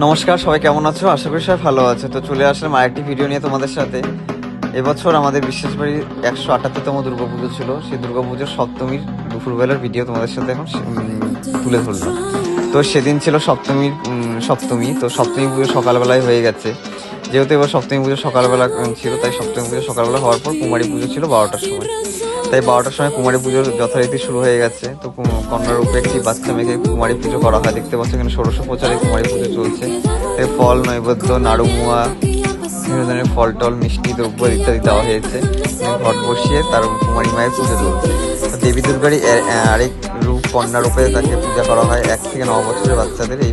নমস্কার, সবাই কেমন আছো? আশা করি সবাই ভালো আছে। তো চলে আসলাম আরেকটি ভিডিও নিয়ে তোমাদের সাথে। এবছর আমাদের বিশ্বাস বাড়ির 178তম দুর্গাপুজো ছিল। সেই দুর্গাপুজোর সপ্তমীর দুপুরবেলার ভিডিও তোমাদের সাথে এখন তুলে ধরলাম। তো সেদিন ছিল সপ্তমী। তো সপ্তমী পুজো সকালবেলায় হয়ে গেছে। যেহেতু এবার সপ্তমী পুজো সকালবেলা ছিল, তাই সপ্তমী পুজো সকালবেলা হওয়ার পর কুমারী পুজো ছিল 12টার সময়। তাই 12টার সময় কুমারী পুজোর যথারীতি শুরু হয়ে গেছে। তো কন্যার রূপে একটি বাচ্চা মেয়েকে কুমারী পুজো করা হয়। দেখতে পাচ্ছ এখানে ষোড়শ প্রচারে কুমারী পুজো চলছে। ফল, নৈবেদ্য, নাড়ুমুয়া, বিভিন্ন ধরনের ফল টল, মিষ্টি দ্রব্য ইত্যাদি দেওয়া হয়েছে। ঘট বসিয়ে তার কুমারী মায়ের পুজো চলছে। দেবী দুর্গারই আরেক রূপ কন্যা রূপে তাকে পূজা করা হয়। 1 থেকে 9 বছরের বাচ্চাদের এই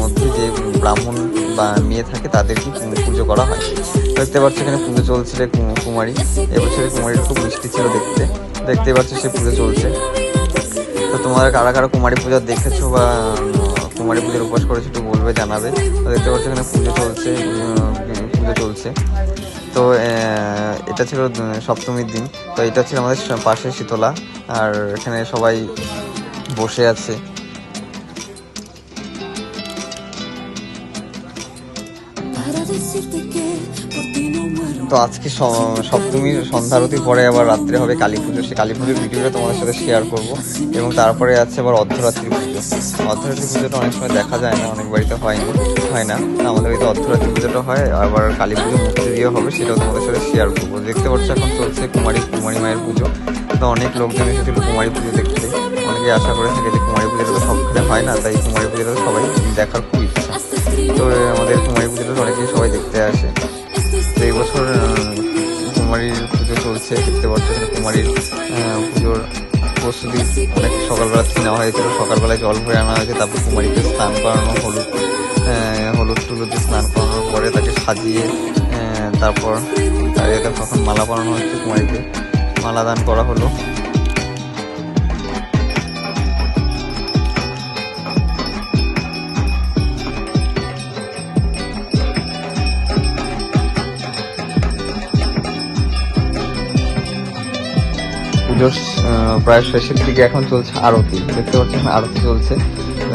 মধ্যে যে ব্রাহ্মণ বা মেয়ে থাকে তাদেরকে পুজো করা হয়। দেখতে পাচ্ছ এখানে পুজো চলছিল কুমারী। এবছরের কুমারীর খুব মিষ্টি ছিল দেখতে পাচ্ছ সে পুজো চলছে। তো তোমরা কারা কারা কুমারী পূজা দেখেছো বা কুমারী পুজোর উপবাস করেছো একটু বলবে, জানাবে। তো দেখতে পাচ্ছ এখানে পুজো চলছে। তো এটা ছিল সপ্তমীর দিন। তো এটা ছিল আমাদের পাশে শীতলা, আর এখানে সবাই বসে আছে। তো আজকে সপ্তমীর সন্ধ্যারতির পরে আবার রাত্রে হবে কালী পুজো। সেই কালী পুজোর ভিডিওটা তোমাদের সাথে শেয়ার করব। এবং তারপরে আছে আবার অর্ধরাত্রি পুজো। অর্ধরাত্রি পুজোটা অনেক সময় দেখা যায় না, অনেক বাড়িতে হয় না। আমাদের বাড়িতে অর্ধরাত্রি পুজোটা হয়। আবার কালী পুজো মূর্তি দিয়ে হবে, সেটাও তোমাদের সাথে শেয়ার করবো। দেখতে পাচ্ছ এখন চলছে কুমারী মায়ের পুজো। তো অনেক লোকজন এসেছিল কুমারী পুজো দেখতে। অনেকে আশা করে থাকে যে কুমারী পুজোটা তো সবখানে হয় না, তাই কুমারী পুজোটা সবাই দেখার খুব ইচ্ছা। তো আমাদের কুমারী পুজোটা অনেকেই সবাই দেখতে আসে। তো এই বছর কুমারীর পুজো চলছে। দেখতে পাচ্ছ কুমারীর পুজোর প্রস্তুতি অনেক সকালবেলা নেওয়া হয়েছিল। সকালবেলায় জল ভরে আনা হয়েছে, তারপর কুমারীকে স্নান করানো, হলুদ টুলুদ দিয়ে স্নান করানোর পরে তাকে সাজিয়ে তারপর তখন মালা পরানো হচ্ছে। কুমারীকে মালা দান করা হলো। পুজোর প্রায় শেষের দিকে এখন চলছে আরতি। দেখতে পাচ্ছি এখন আরতি চলছে।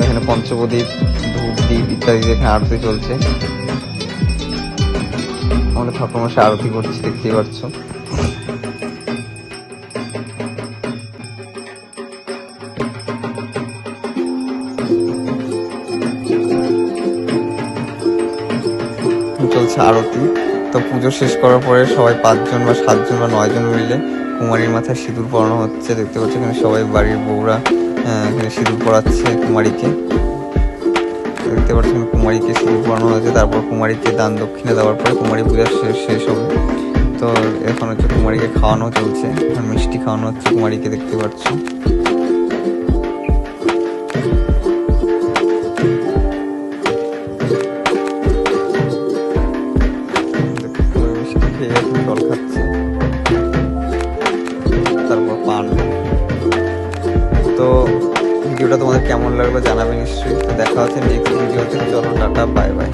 এখানে পঞ্চপ্রদীপ, ধূপ, দ্বীপ ইত্যাদি এখানে আরতি চলছে। আমাদের ঠাকুরমশাই আরতি করছে, দেখতেই পাচ্ছ। চলছে আরতি। তো পুজো শেষ করার পরে সবাই 5 জন বা 7 জন বা 9 জন মিলে কুমারীর মাথায় সিঁদুর পরানো হচ্ছে। দেখতে পাচ্ছি এখানে সবাই বাড়ির বউরা এখানে সিঁদুর পরাচ্ছে কুমারীকে। দেখতে পাচ্ছেন কুমারীকে সিঁদুর পরানো হয়েছে। তারপর কুমারীকে দান দক্ষিণা দেওয়ার পরে কুমারী পূজা শেষ হবে। তো এখন হচ্ছে কুমারীকে খাওয়ানো চলছে, মিষ্টি খাওয়ানো হচ্ছে কুমারীকে, দেখতে পাচ্ছ। মিষ্টি খেয়ে জল খাচ্ছে, তারপর পান। তো ভিডিওটা তোমাদের কেমন লাগলো জানাবে নিশ্চয়ই। তো দেখা হচ্ছে নেক্সট ভিডিওতে। চলো টাটা, বাই বাই।